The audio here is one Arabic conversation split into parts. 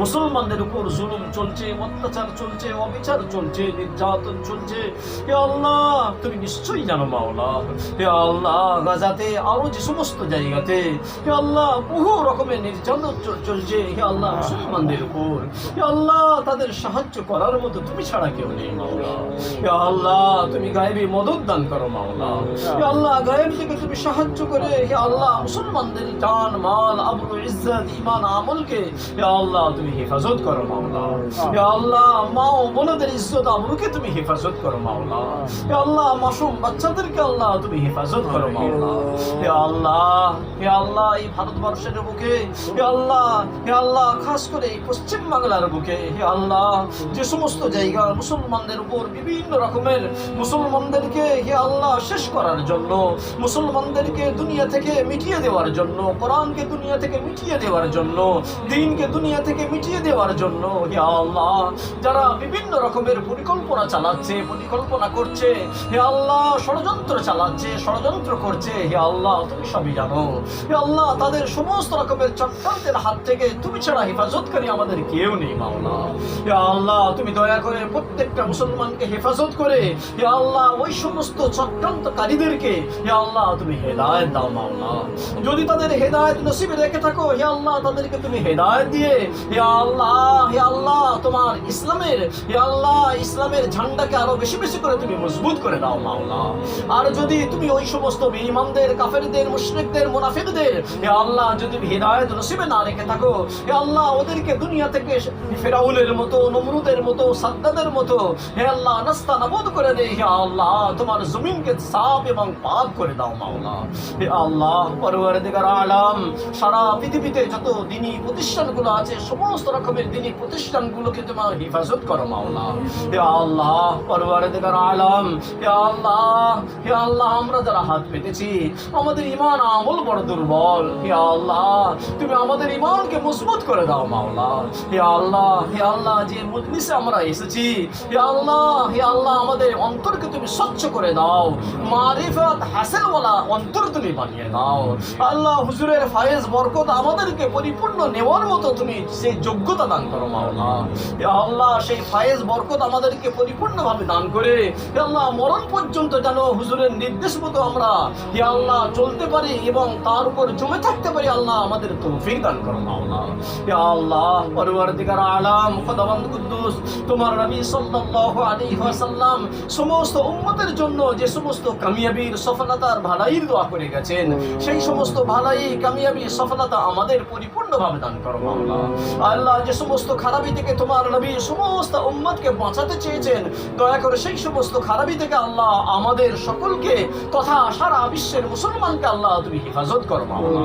মুসলমানদের উপর জুলুম চলছে, অত্যাচার চলছে, অবিচার চলছে, নির্যাতন চলছে। হে আল্লাহ, তুমি নিশ্চয়ই জানো মাওলা। হে আল্লাহ, গাজাতে আরো যে সমস্ত জায়গাতে হে আল্লাহ বহু রকমের নির্যাতন চলছে হে আল্লাহ মুসলমানদের উপর। হে আল্লাহ, তাদের সাহায্য করার মতো তুমি ছাড়া কেউ নেই মাওলা। হে আল্লাহ, তুমি গায়েবী মদত দান করো মাওলা। হে আল্লাহ, গায়েব থেকে তুমি সাহায্য করে হে আল্লাহ মুসলমানদের জান মাল আবরু ইজ্জত ঈমান আমলকে হে আল্লাহ তুমি হেফাজত করো মাওলা। হে আল্লাহ, মা ও বোনদের ইজ্জত আবরুকে তুমি হেফাজত করো মাওলা। হে আল্লাহ, মাসুম বাচ্চাদেরকে আল্লাহ তুমি হেফাজত করো মাওলা। হে আল্লাহ, হে আল্লাহ, এই ভারতবর্ষের বুকে হে আল্লাহ, হে আল্লাহ, খাস করে এই পশ্চিম বাংলার বুকে হে আল্লাহ যে সমস্ত জায়গা মুসলমানদের উপর বিভিন্ন রকমের মুসলমানদেরকে হে আল্লাহ শেষ করার জন্য, মুসলমানদেরকে দুনিয়া থেকে মিটিয়ে দেওয়ার জন্য, কোরআনকে দুনিয়া থেকে মিটিয়ে দেওয়ার জন্য, দ্বীনকে দুনিয়া থেকে মিটিয়ে দেওয়ার জন্য হে আল্লাহ যারা বিভিন্ন রকমের পরিকল্পনা চালাচ্ছে, পরিকল্পনা করছে হে আল্লাহ, ষড়যন্ত্র চালাচ্ছে, ষড়যন্ত্র করছে হে আল্লাহ তুমি সবই জানো। হে আল্লাহ, তাদের সমস্ত রকমের চক্রান্তের হাত থেকে তুমি ছাড়া হেফাজতকারী আমাদের কেউ নেই মাওলা। হে আল্লাহ, তুমি দয়া করে প্রত্যেকটা মুসলমানকে হেফাজত করে হে আল্লাহ ওই সমস্ত চক্রান্তকারীদেরকে হে আল্লাহ তুমি হেদায়েত দাও মাওলা। যদি তাদের হেদায়েত নসিবে রেখে থাকো হে আল্লাহ তাদেরকে তুমি হেদায়েত দিয়ে হে আল্লাহ, হে আল্লাহ তোমার ইসলামের হে আল্লাহ ইসলামের ঝান্ডাকে আরো বেশি বেশি করে তুমি মজবুত করে দাও মাওলা। আর যদি তুমি ওই সমস্ত বেঈমানদের, কাফেরদের, মুশরিকদের, মুনাফিকদের হে আল্লাহ যদি হিদায়াত নসিবে না রেখে থাকো হে আল্লাহ ওদেরকে দুনিয়া থেকে ফেরাউনের মতো, নমরুদের মতো, সাদ্দাদের মতো হে আল্লাহ নাস্তা নাবুদ করে দে হে আল্লাহ, তোমার জমিনকে সাফ এবং পাক করে দাও মাওলা। হে আল্লাহ পরওয়ারদিগার আলাম, সারা পৃথিবীতে যত দ্বীনি প্রতিষ্ঠানগুলো আছে সমস্ত রকমের দ্বীনি প্রতিষ্ঠানগুলোকে তোমার হেফাজত করো মাওলা। হে আল্লাহ পরওয়ারদিগার আলাম, হে আল্লাহ, হে আল্লাহ, আমরা যারা হাত পেতেছি আমাদের ঈমান আমল বড় দুর্বল হে আল্লাহ, তুমি আমাদের ঈমানকে মজবুত করে দাও মাওলা। হে আল্লাহ, হে আল্লাহ, যে মজলিসে আমরা এসেছি হে আল্লাহ, হে আল্লাহ, আমাদের অন্তরকে তুমি স্বচ্ছ করে দাও, মারিফাত হাসিলওয়ালা অন্তর তুমি বানিয়ে দাও আল্লাহ। হুজুরের ফায়েজ বরকত আমাদেরকে পরিপূর্ণ নেওয়ার মতো তুমি সেই যোগ্যতা দান করো মাওলা। হে আল্লাহ, সেই ফায়েজ বরকত আমাদেরকে পরিপূর্ণভাবে দান করে হে আল্লাহ মরণ পর্যন্ত যেন হুজুরের নির্দেশ মতো আমরা হে আল্লাহ চলতে পারি এবং তার উপর জমে থাকতে পারি আল্লাহ আমাদের তৌফিক দান করো মাওলা। হে আল্লাহ পরওয়ারদিগার আলাম, খোদাবন্দ কুদ্দুস, তোমার নবী সাল্লাল্লাহু আলাইহি ওয়াসাল্লাম সমস্ত উম্মতের জন্য যে সমস্ত কামিয়াবির, সফলতার, ভালাইয়ের দোয়া করে গেছেন সেই সমস্ত ভালাই, কামিয়াবি, সফলতা আমাদের পরিপূর্ণভাবে দান করো মাওলা। আল্লাহ যে সমস্ত খারাপি থেকে তোমার নবী সমস্ত উম্মতকে বাঁচাতে চেয়েছেন দয়া করে সেই সমস্ত খারাপি থেকে আল্লাহ আমাদের সকলকে তথা সারা বিশ্বের মুসলমানকে আল্লাহ তুমি হেফাজত করো মাওলা।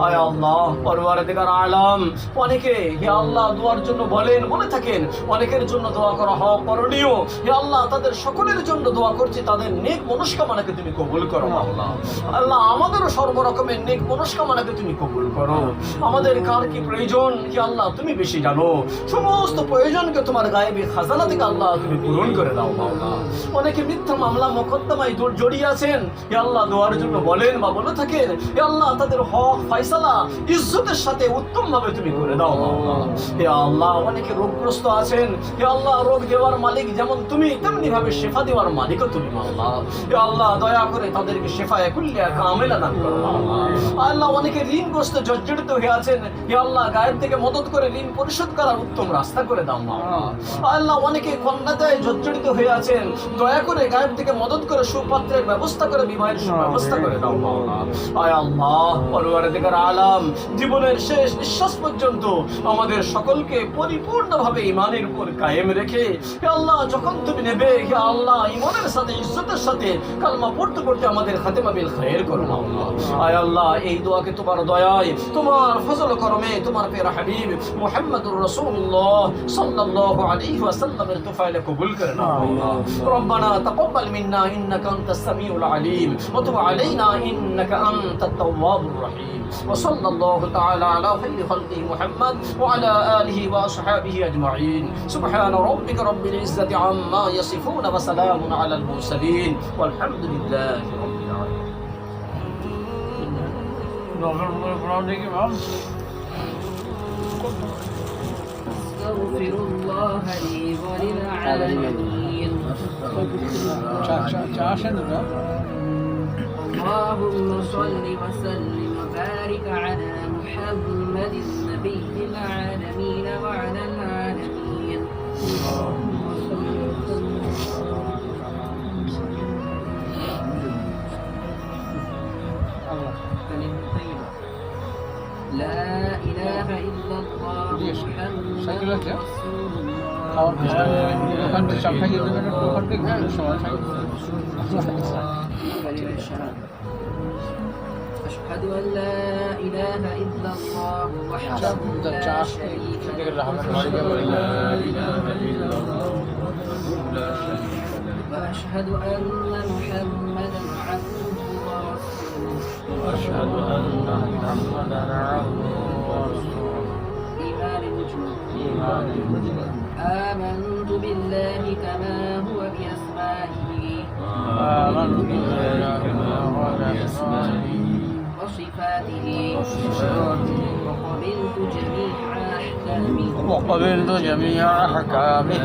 আয় আল্লাহ পরওয়ারদিগার আলাম, অনেকে হে আল্লাহ দোয়ার জন্য বলে থাকেন, অনেকের জন্য দোয়া করা হওয়া করণীয় হে আল্লাহ, তাদের সকলের জন্য দোয়া করছি, তাদের নেক মনস্কামনাকে তুমি কবুল করো মাওলা। আল্লাহ আমাদেরও সর্বরকমের নেক মনস্কামনাকে তুমি কবুল করো। আমাদের কার কি প্রয়োজন হে আল্লাহ তুমি বেশি জানো, সমস্ত প্রয়োজনকে তোমার গায়েবী খাজানা থেকে আল্লাহ তুমি পূরণ করে দাও মাওলা। অনেকে মিথ্যা মামলা মোকদ্দমায় জড়িয়ে আছেন হে আল্লাহ দোয়ার জন্য বলেন বা বলে থাকেন হে আল্লাহ, তাদের হক ফয়সালা ইজ্জতের সাথে উত্তম ভাবে তুমি করে দাও মাওলা। হে আল্লাহ অনেকে রোগগ্রস্ত আছেন হে আল্লাহ, রোগ দেওয়ার মালিক যেমন তুমি তেমনি ভাবে শেফা দেওয়ার মালিকও তুমি মাওলা। হে আল্লাহ দয়া করে তাদেরকে শেফায়ে কুল্লিয়া কামিলা দান করো মাওলা। আল্লাহ অনেকে ঋণগ্রস্ত জর্জরিত হয়ে আছেন হে আল্লাহ, গায়েব থেকে মদত করে ঋণ পরিশোধ করার উত্তম রাস্তা করে দাও মাওলা। আল্লাহ অনেকে কন্যাদায় জর্জরিত হয়ে আছেন, দয়া করে গায়েব থেকে মদত করে সুপাত্রের ব্যবস্থা করে বিবাহের সুব্যবস্থা করে দাও মাওলা। আয় আল্লাহ পরওয়ারদিগার আলাম, জীবনের শেষ নিঃশ্বাস পর্যন্ত আমাদের সকলকে পরিপূর্ণভাবে ঈমানের উপর কায়েম রেখে হে আল্লাহ যখন তুমি নেবে হে আল্লাহ ঈমানের সাথে, ইজ্জতের সাথে কালমা পড়তে পড়তে আমাদের খাতেমা বিল খায়ের করো মাওলা। আয় আল্লাহ এই দোয়াকে তোমার দয়ায়, তোমার ফজল করমে, তোমার প্রিয় হাবিব মুহাম্মদুর রাসূলুল্লাহ সাল্লাল্লাহু আলাইহি ওয়াসাল্লামের তোফায়েলে কবুল করে নাও মাওলা। রব্বানা তাকাব্বাল মিন্না ইন্নাকা আনতাস সামিউল আলিম ওয়া তুব আলাইনা ইন্নাকা আনতাত তাওয়াবুর রহিম। وصلى الله تعالى على خير خلقه محمد وعلى آله وأصحابه أجمعين. سبحان ربك رب العزة عما يصفون وسلام على المرسلين والحمد لله رب العالمين. أستغفر الله لي وللعالمين. اللهم صل وسلم وبارك على محمد نبي العالمين وعلى العالمين. اللهم صل وسلم لا إله إلا الله محمد رسول أشهد أن لا إله إلا الله وحده لا شريك له وأشهد أن محمدا عبده ورسوله. أشهد أن محمدا عبده ورسوله. إيمان الوجود. آمنت بالله كما هو بأسمائه وصفاته وقبلت جميع أحكامه.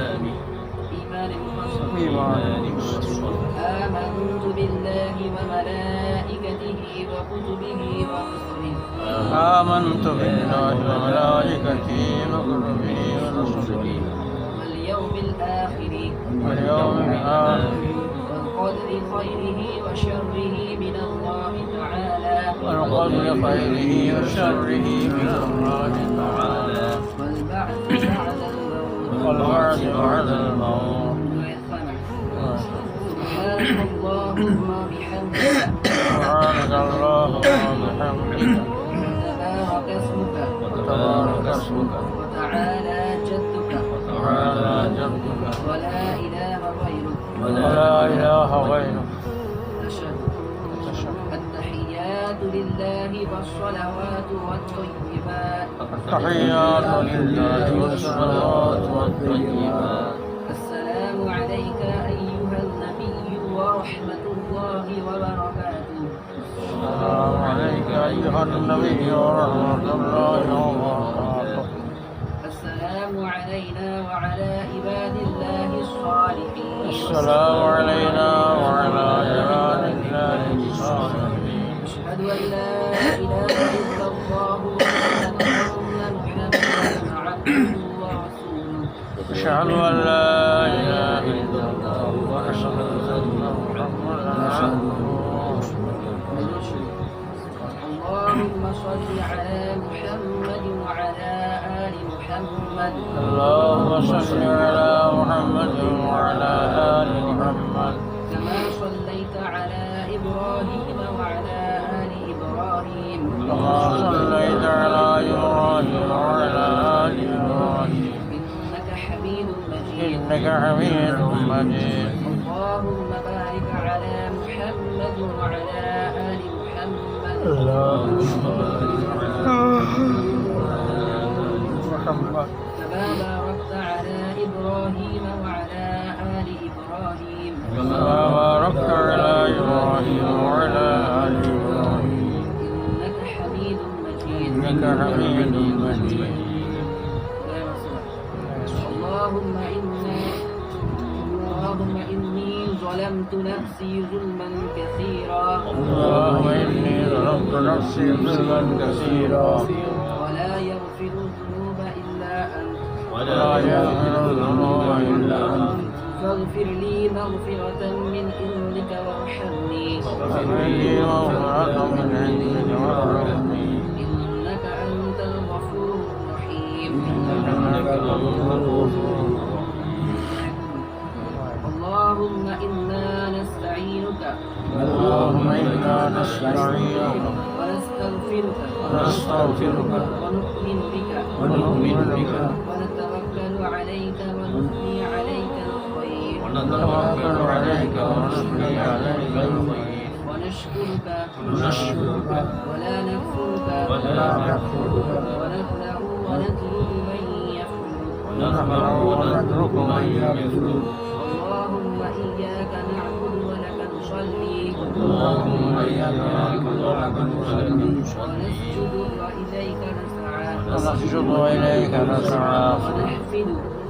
آمنت بالله وملائكته وكتبه ورسله. آمنت بالله وملائكته وكتبه ورسله. واليوم الآخر والقدر خيره وشره من الله تعالى. والبعث بعد الموت. سبحانك اللهم وبحمدك. وتبارك اسمك. وتعالى جدك. ولا إله غيرك. أشهد. التحيات لله والصلوات والطيبات. السلام عليك أيها النبي ورحمة الله وبركاته. السلام عليك أيها النبي ورحمة الله وبركاته. السلام علينا وعلى عباد الله الصالحين. السلام علينا وعلى عباد الله الصالحين. أشهد أن لا إله إلا الله وأشهد أن محمدا عبده ورسوله. أشهد أن لا إله إلا الله وأشهد أن محمدا عبده ورسوله. اللهم صل على محمد وعلى آل محمد. اللهم صل على محمد وعلى آل محمد. كما صليت على إبراهيم وعلى آل إبراهيم. كما صليت على إبراهيم وعلى آل إبراهيم. إنك حميد مجيد. إنك حميد مجيد. اللهم بارك على محمد وعلى آل محمد. اللهم بارك على محمد كما باركت على إبراهيم وعلى آل إبراهيم. كما باركت على إبراهيم وعلى آل إبراهيم. إنك حميد مجيد. إنك حميد مجيد. اللهم إني ظلمت نفسي ظلما كثيرا. اللهم إني ظلمت نفسي ظلما كثيرا. ولا يغفر الذنوب إلا أنت. فاغفر لي مغفرة من عندك وارحمني. إنك أنت الغفور الرحيم. اللهم إنا نستعينك. اللهم إنا نستعينك ونستغفرك ونؤمن بك ونتوكل عليك ونثني عليك الخير. ونشكرك ولا نكفرك ونخلع ونترك من يفعلك. اللهم إياك نعبد ولك نصلي ونسجد وإليك نسعى. ونسجد إليك نسعى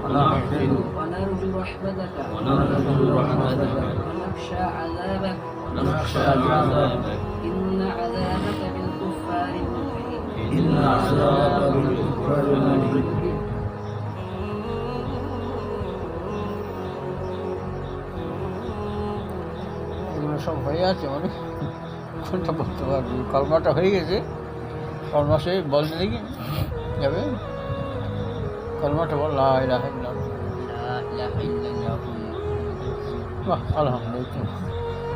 ونحفد ونرجو رحمتك ونخشى عذابك إن عذابك بالكفار ملحق সব হয়ে আছে মানে কোনটা বলতে পারবি কর্মটা হয়ে গেছে কর্ম সে বলতে দেখি যাবে কর্মটা বল লা ইলাহা ইল্লাল্লাহ বাহ আলহামদুলিল্লাহ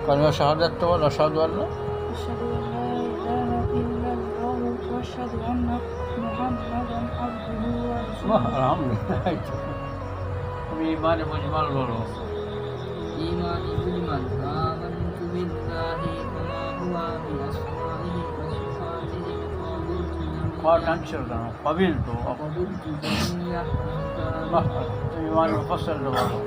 কর্ম শাহাদাত তো বল আশহাদু আল্লাহ أشهد أن لا إله إلا الله وأشهد أن محمدا عبده বাহ ورسوله আলহামদুলিল্লাহ তুমি ইমানে মুজমাল বলো إيمان بمن آمنت بالله وما هو بأسمائه وصفاته قال أنشر لنا قبلت وقبلت جميع বাহ তুমি ইমান মুফাসসাল বলো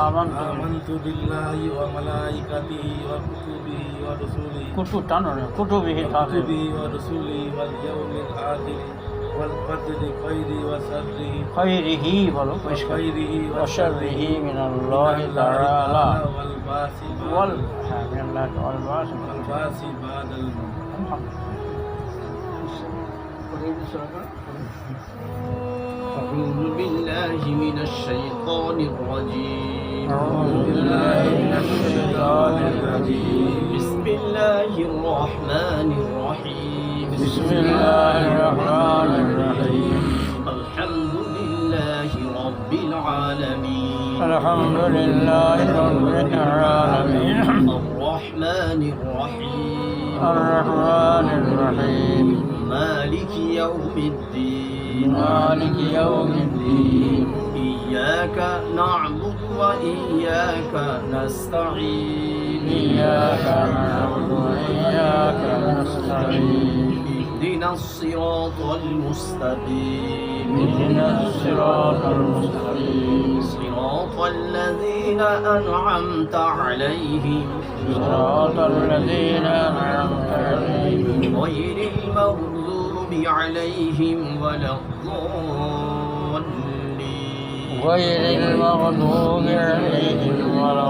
آمنت بالله وملائكته وكتبه ورسله কুতুব টানো না কুতুবিহি তাফসীর وكتبه ورسله واليوم الآخر والقدر خيره وشره খায়রিহি বলো পরিষ্কার وخيره وشره من الله تعالى والبعث وال من الله والبعث والبعث بعد الموت. أعوذ بالله من الشيطان الرجيم أعوذ بالله من الشيطان الرجيم بسم الله الرحمن الرحيم بسم الله الرحمن الرحيم الحمد لله رب العالمين الحمد لله رب العالمين الرحمن الرحيم الرحمن الرحيم مالك يوم الدين مالك يوم الدين إياك نعبد وإياك نستعين إياك نعبد وإياك نستعين اهدنا الصراط المستقيم اهدنا الصراط المستقيم صراط الذين أنعمت عليهم صراط الذين أنعمت عليهم غير المغضوب عليهم ولا الضالين غير المغضوب عليهم ولا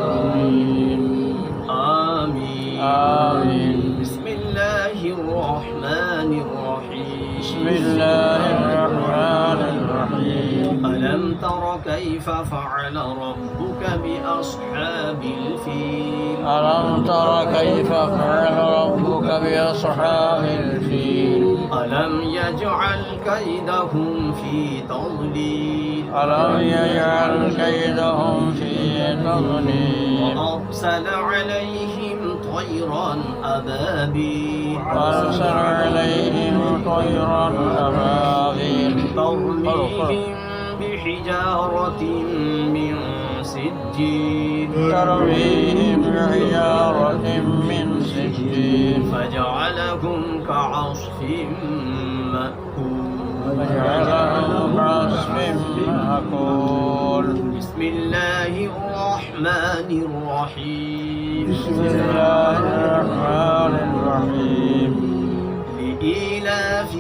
الضالين آمين آمين بسم الله الرحمن الرحيم بسم الله الرحمن الرحيم ألم تر كيف فعل ربك بأصحاب الفيل ألم تر كيف فعل ربك بأصحاب الفيل ألم يجعل كيدهم في تضليل ألم يجعل كيدهم في تضليل وأرسل عليهم طيرا أبابيل وأرسل عليهم طيرا أبابيل ترميهم بحجارة من سجيل ترميهم بحجارة من سجيل فجعلهم كعصف مأكول وجعلهم كعصف مأكول بسم الله الرحمن الرحيم بسم الله الرحمن الرحيم لإيلاف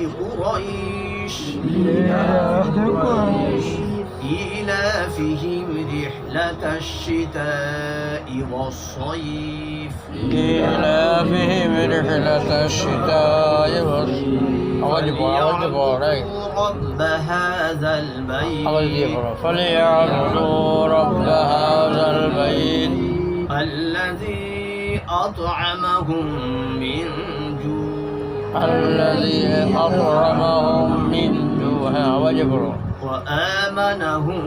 قريش إيلافهم رحلة الشتاء والصيف إيلافهم رحلة الشتاء فليعبدوا رب هذا البيت فليعبدوا رب هذا البيت الذي أطعمهم من جوع الذي أطعمهم من جوع وجبر وآمنهم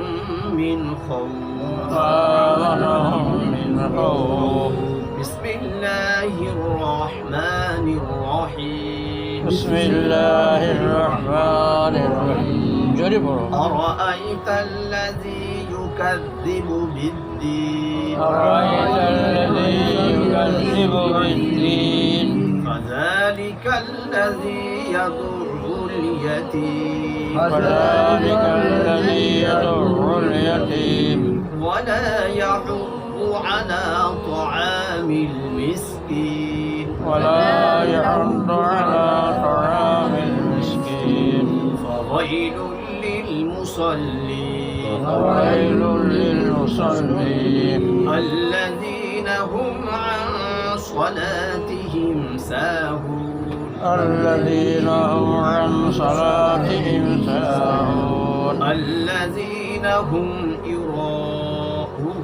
من خوف وآمنهم من خوف بسم الله الرحمن الرحيم بسم الله الرحمن الرحيم جربوا أرأيت الذي يكذب بالدين أرأيت الذي يكذب بالدين فذلك الذي يضر اليتيم فذلك الذي يضر اليتيم ولا يحض على طعام طعام المسكين ولا يحض على طعام المسكين فويل للمصلين فويل للمصلين الذين هم عن صلاتهم ساهون الذين هم عن صلاتهم ساهون الذين هم يراءون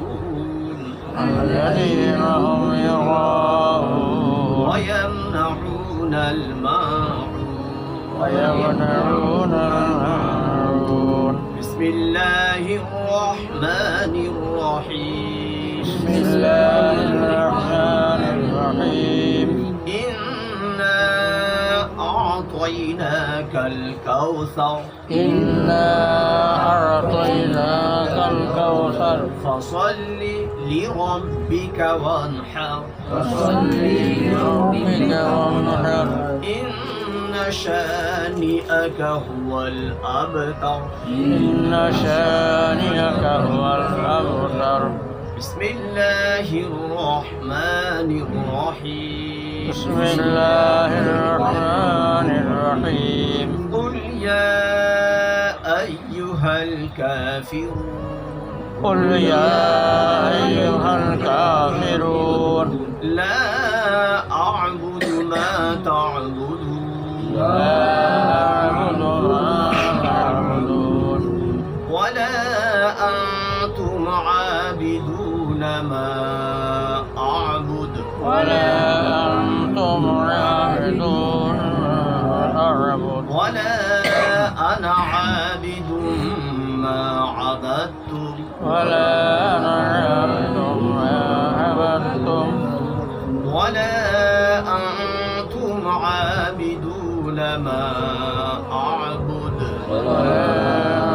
الذين هم يراءون ويمنعون الماعون ويمنعون الماعون بسم الله الرحمن الرحيم بسم الله الرحمن الرحيم إنا أعطيناك الكوثر إنا أعطيناك الكوثر فصل لربك وانحر فصل لربك وانحر إن شانئك هو الأبتر إن شانئك هو الأبتر بسم الله الرحمن الرحيم بسم الله الرحمن الرحيم قل يا أيها الكافرون قل يا أيها الكافرون لا أعبد ما تعبدون لا أعبد ما تعبدون ولا أنتم عابدون ما أعبد ولا أنتم عابدون ما أعبد ولا أنا عابد ما عبدتم ولا أنا عابد ما عبدتم ولا أنتم عابدون ما أعبد ولا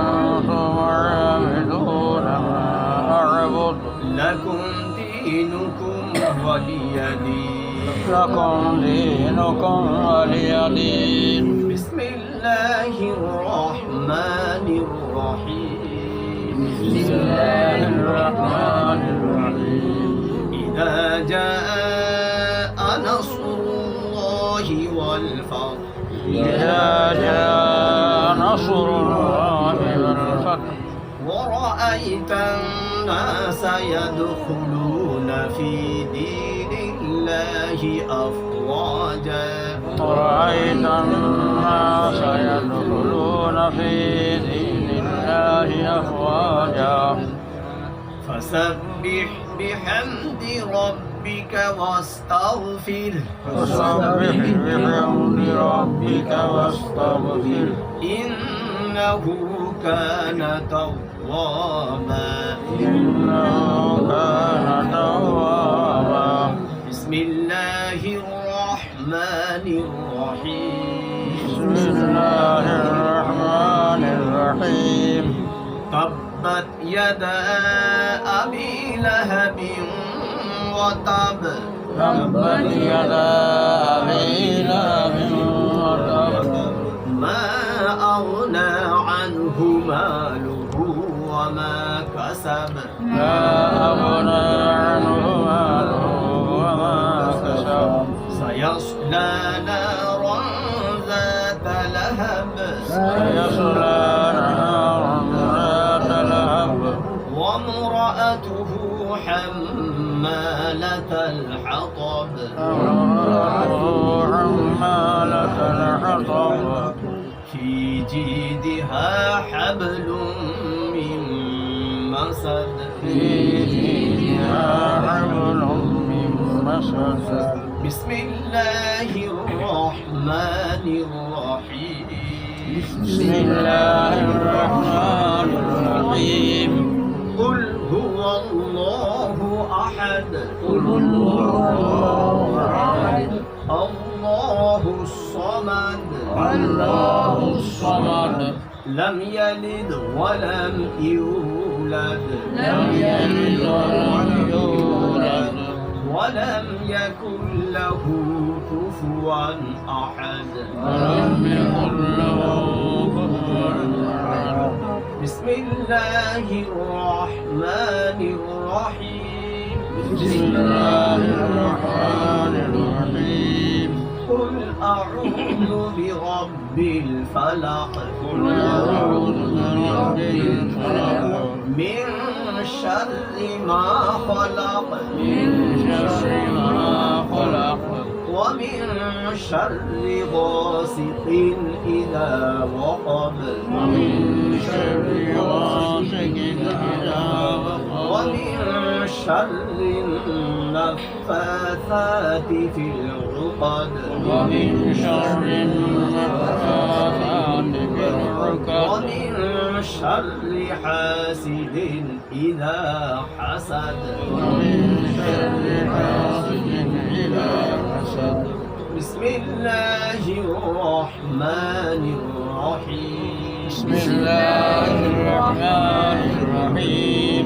أنتم عابدون ما أعبد لكم دينكم ولي دين لكم دينكم ولي دين بسم الله الرحمن الرحيم بسم الله الرحمن الرحيم إذا جاء نصر الله والفتح إذا جاء نصر الله والفتح ورأيت الناس يدخلون في دين الله أفواجا ورأيت الناس يدخلون في دين الله أفواجا فسبح بحمد ربك واستغفره فسبح بحمد ربك واستغفره إنه كان توابا إنه كان توابا بسم الله الرحمن الرحيم بسم الله الرحمن الرحيم تبت يدا أبي لهب وتب تبت يدا أبي لهب وتب ما أغنى عنه ماله وما كسب لا أغنى عنه ماله وما كسب سيصلى نارا ذات لهب سيصلى نارا ذات لهب وامرأته حمالة الحطب امرأته حمالة الحطب في جيدها حبل من مسد في جيدها حبل من مسد بسم الله الرحمن الرحيم بسم الله الرحمن الرحيم قل هو الله أحد قل هو الله أحد الله الصمد الله الصمد لم يلد ولم يولد لم يلد ولم يولد ولم يكن له كفوا أحد ولم يكن له كفوا أحد بسم الله الرحمن الرحيم بسم الله الرحمن الرحيم قل أعوذ برب الفلق قل أعوذ برب الفلق من شر ما خلق من شر ما خلق ومن شر غاسق إذا وقب ومن شر غاسق إذا وقب ومن شر النفاثات في العقد ومن شر النفاثات في العقد ومن شر حاسد إذا حسد ومن شر حاسد إذا حسد بسم الله الرحمن الرحيم بسم الله الرحمن الرحيم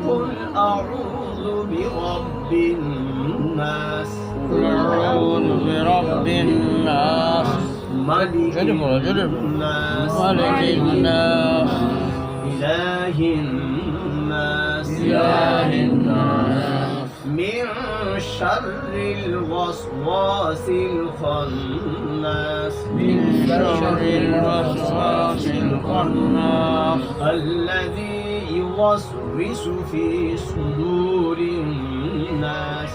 قل أعوذ برب الناس قل أعوذ برب الناس ملك الناس ملك الناس إله الناس إله الناس من شر الوسواس الخناس من شر الوسواس الخناس الذي يوسوس في صدور الناس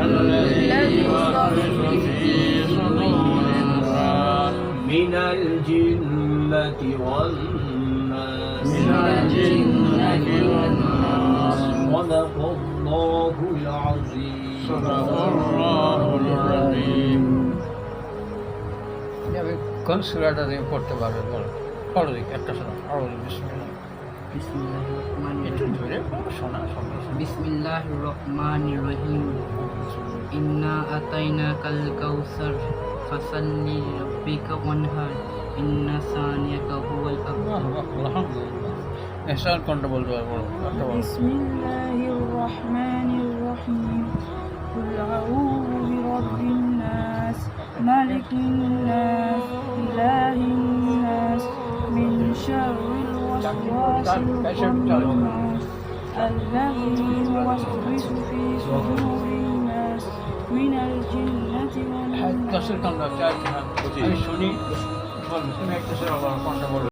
الذي يوسوس في صدور الناس من الجنة والناس من الجنة والناس صدق الله العظيم صدق الله العظيم কোন সূরাটা দিয়ে পড়তে পারবে বলো পড়ো দেখি একটা শোনা আউযু বিসমিল্লাহ একটু ধরে শোনা সবাই বিসমিল্লাহির রহমানির রহিম ইন্না আতাইনাকাল কাউসার ফাসাল্লি লিরাব্বিকা ওয়ানহার ইন্না সানিয়াকা হুয়াল আবতার আলহামদুলিল্লাহ এহসান কোনটা বলতে পারবো একটা বলো بسم الله الرحمن الرحيم قل أعوذ برب الناس ملك الناس إله الناس من شر الوسواس الخناس الذي يوسوس في صدور الناس من الجنة والناس দশের কান্ডা চার আমি শুনি বলবো তুমি একটা সেরা কোনটা বলো